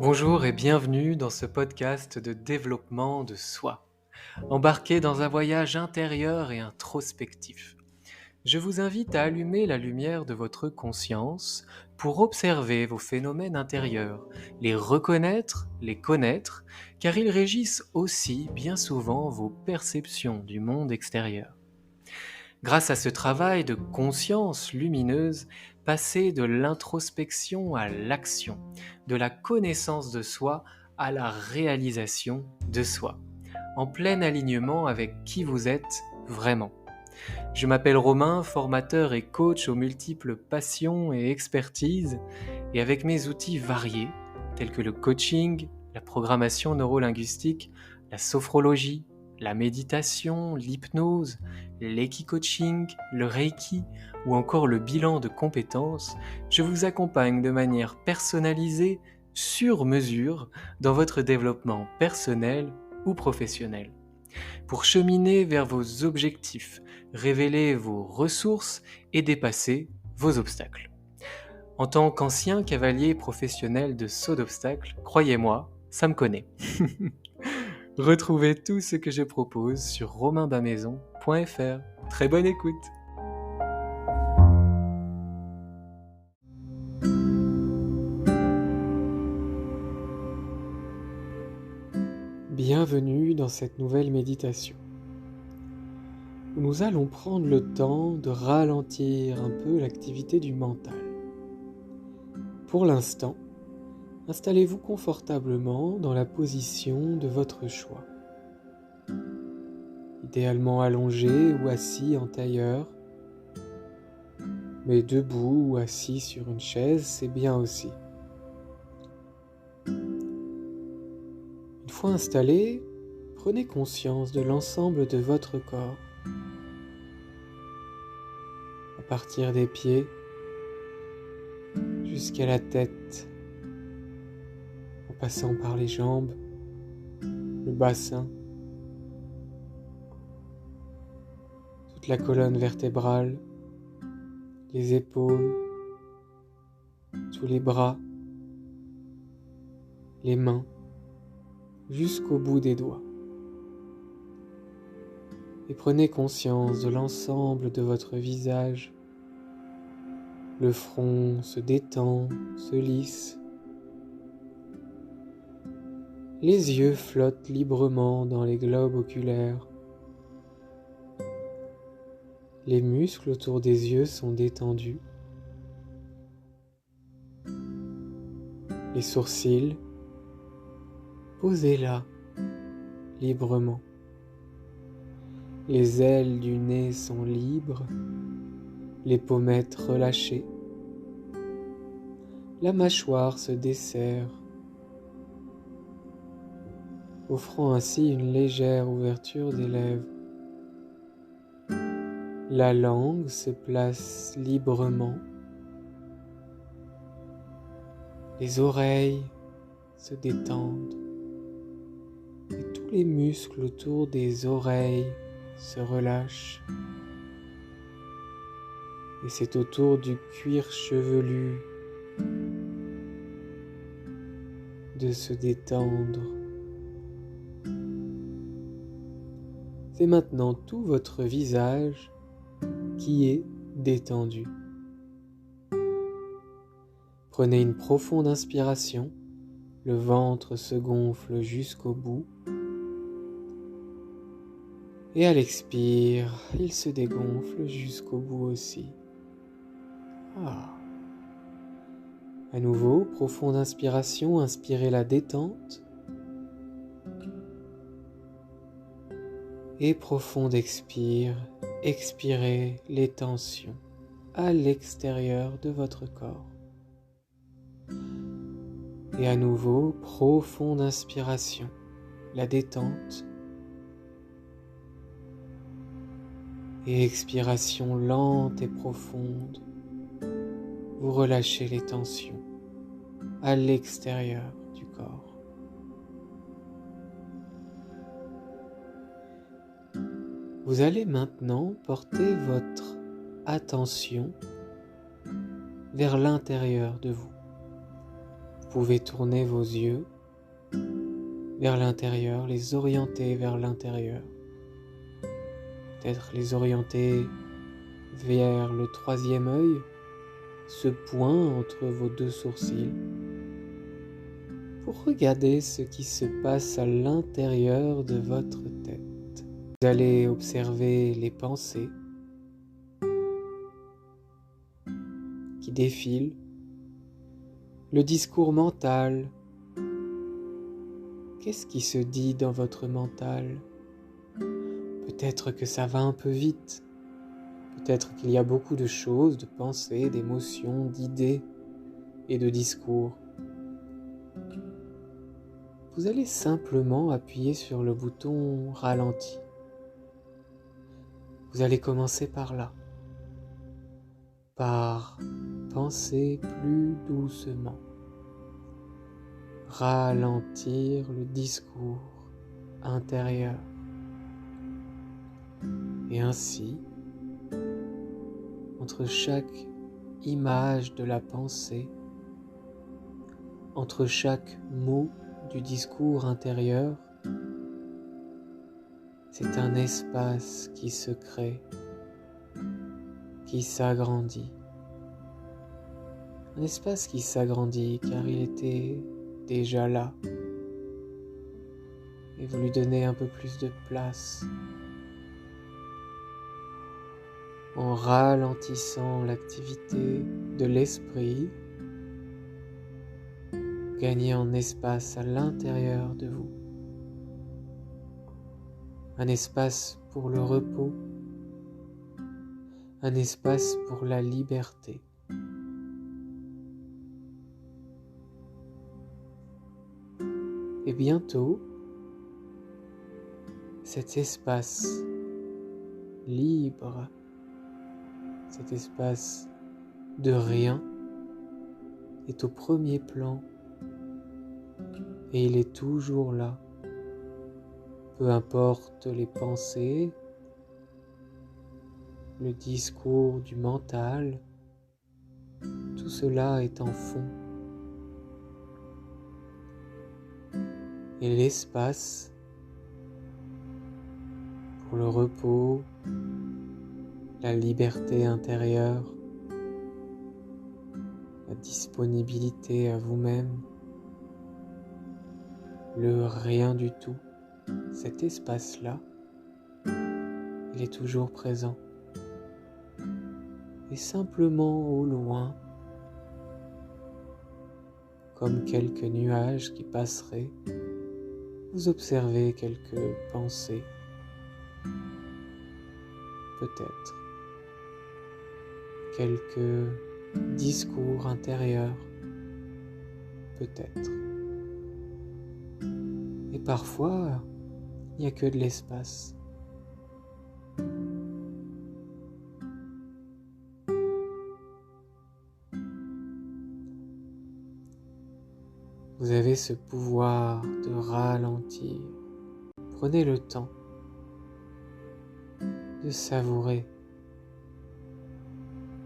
Bonjour et bienvenue dans ce podcast de développement de soi. Embarqué dans un voyage intérieur et introspectif. Je vous invite à allumer la lumière de votre conscience pour observer vos phénomènes intérieurs, les reconnaître, les connaître, car ils régissent aussi bien souvent vos perceptions du monde extérieur. Grâce à ce travail de conscience lumineuse, passer de l'introspection à l'action, de la connaissance de soi à la réalisation de soi, en plein alignement avec qui vous êtes vraiment. Je m'appelle Romain, formateur et coach aux multiples passions et expertises, et avec mes outils variés, tels que le coaching, la programmation neurolinguistique, la sophrologie, la méditation, l'hypnose, l'equi-coaching, le reiki ou encore le bilan de compétences, je vous accompagne de manière personnalisée, sur mesure, dans votre développement personnel ou professionnel. Pour cheminer vers vos objectifs, révéler vos ressources et dépasser vos obstacles. En tant qu'ancien cavalier professionnel de saut d'obstacles, croyez-moi, ça me connaît. Retrouvez tout ce que je propose sur romainbamaison.fr. Très bonne écoute! Bienvenue dans cette nouvelle méditation. Nous allons prendre le temps de ralentir un peu l'activité du mental. Pour l'instant, installez-vous confortablement dans la position de votre choix. Idéalement allongé ou assis en tailleur, mais debout ou assis sur une chaise, c'est bien aussi. Une fois installé, prenez conscience de l'ensemble de votre corps, à partir des pieds jusqu'à la tête, en passant par les jambes, le bassin, toute la colonne vertébrale, les épaules, tous les bras, les mains, jusqu'au bout des doigts. Et prenez conscience de l'ensemble de votre visage. Le front se détend, se lisse. Les yeux flottent librement dans les globes oculaires. Les muscles autour des yeux sont détendus. Les sourcils, posez là, librement. Les ailes du nez sont libres, les pommettes relâchées. La mâchoire se desserre, offrant ainsi une légère ouverture des lèvres. La langue se place librement. Les oreilles se détendent et tous les muscles autour des oreilles se relâchent. Et c'est au tour du cuir chevelu de se détendre. C'est maintenant tout votre visage qui est détendu. Prenez une profonde inspiration, le ventre se gonfle jusqu'au bout. Et à l'expire, il se dégonfle jusqu'au bout aussi. À nouveau, profonde inspiration, inspirez la détente. Et profonde expire, expirez les tensions à l'extérieur de votre corps. Et à nouveau, profonde inspiration, la détente. Et expiration lente et profonde, vous relâchez les tensions à l'extérieur du corps. Vous allez maintenant porter votre attention vers l'intérieur de vous. pouvez tourner vos yeux vers l'intérieur, les orienter vers l'intérieur. Peut-être les orienter vers le troisième œil, ce point entre vos deux sourcils, pour regarder ce qui se passe à l'intérieur de votre tête. Vous allez observer les pensées qui défilent, le discours mental. Qu'est-ce qui se dit dans votre mental? Peut-être que ça va un peu vite. Peut-être qu'il y a beaucoup de choses, de pensées, d'émotions, d'idées et de discours. Vous allez simplement appuyer sur le bouton ralenti. Vous allez commencer par là, par penser plus doucement, ralentir le discours intérieur. Et ainsi, entre chaque image de la pensée, entre chaque mot du discours intérieur, c'est un espace qui se crée, qui s'agrandit. Un espace qui s'agrandit car il était déjà là. Et vous lui donnez un peu plus de place en ralentissant l'activité de l'esprit. Gagnez en espace à l'intérieur de vous. Un espace pour le repos, un espace pour la liberté. Et bientôt, cet espace libre, cet espace de rien est au premier plan et il est toujours là. Peu importe les pensées, le discours du mental, tout cela est en fond. Et l'espace pour le repos, la liberté intérieure, la disponibilité à vous-même, le rien du tout, cet espace-là, il est toujours présent. Et simplement au loin, comme quelques nuages qui passeraient, vous observez quelques pensées, peut-être, quelques discours intérieurs, peut-être. Et parfois, il n'y a que de l'espace. Vous avez ce pouvoir de ralentir. Prenez le temps de savourer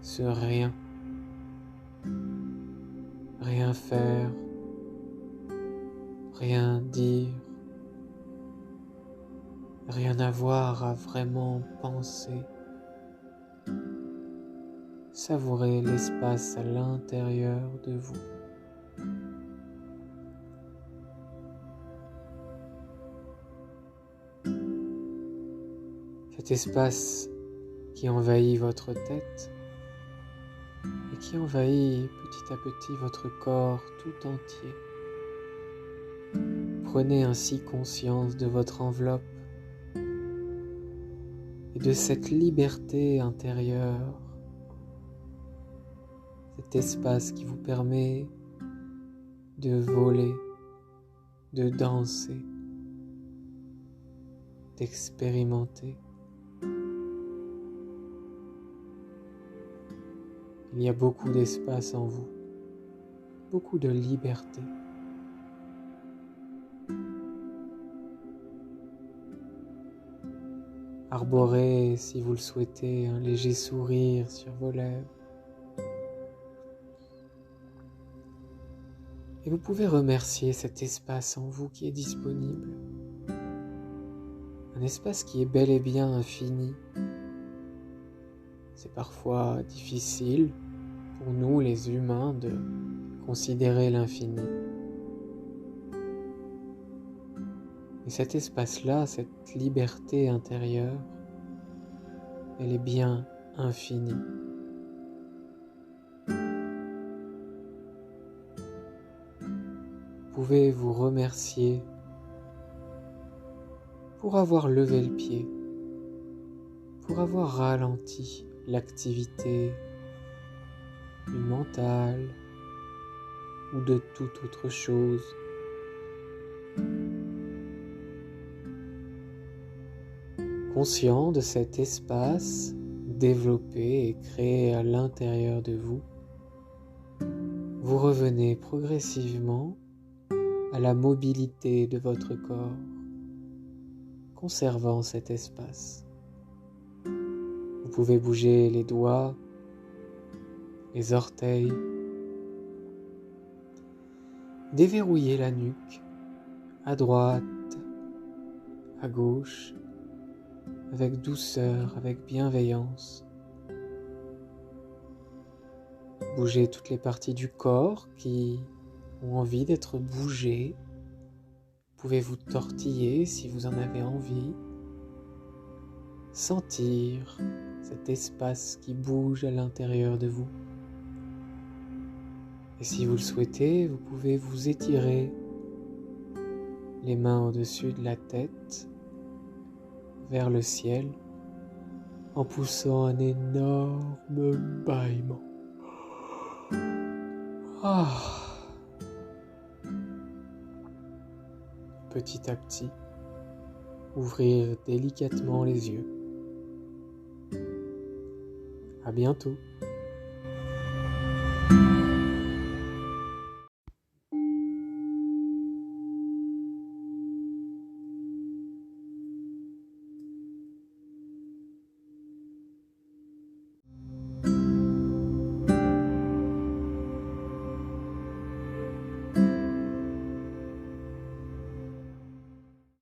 ce rien. Rien faire, rien dire, rien avoir à vraiment penser. Savourez l'espace à l'intérieur de vous. Cet espace qui envahit votre tête et qui envahit petit à petit votre corps tout entier. Prenez ainsi conscience de votre enveloppe et de cette liberté intérieure, cet espace qui vous permet de voler, de danser, d'expérimenter. Il y a beaucoup d'espace en vous, beaucoup de liberté. Arborez, si vous le souhaitez, un léger sourire sur vos lèvres. Et vous pouvez remercier cet espace en vous qui est disponible. Un espace qui est bel et bien infini. C'est parfois difficile pour nous les humains de considérer l'infini. Et cet espace-là, cette liberté intérieure, elle est bien infinie. Vous pouvez vous remercier pour avoir levé le pied, pour avoir ralenti l'activité du mental ou de toute autre chose. Conscient de cet espace développé et créé à l'intérieur de vous, vous revenez progressivement à la mobilité de votre corps, conservant cet espace. Vous pouvez bouger les doigts, les orteils, déverrouiller la nuque, à droite, à gauche, avec douceur, avec bienveillance. Bougez toutes les parties du corps qui ont envie d'être bougées. Vous pouvez vous tortiller si vous en avez envie. Sentir cet espace qui bouge à l'intérieur de vous. Et si vous le souhaitez, vous pouvez vous étirer les mains au-dessus de la tête, vers le ciel, en poussant un énorme bâillement. Petit à petit, ouvrir délicatement les yeux. À bientôt.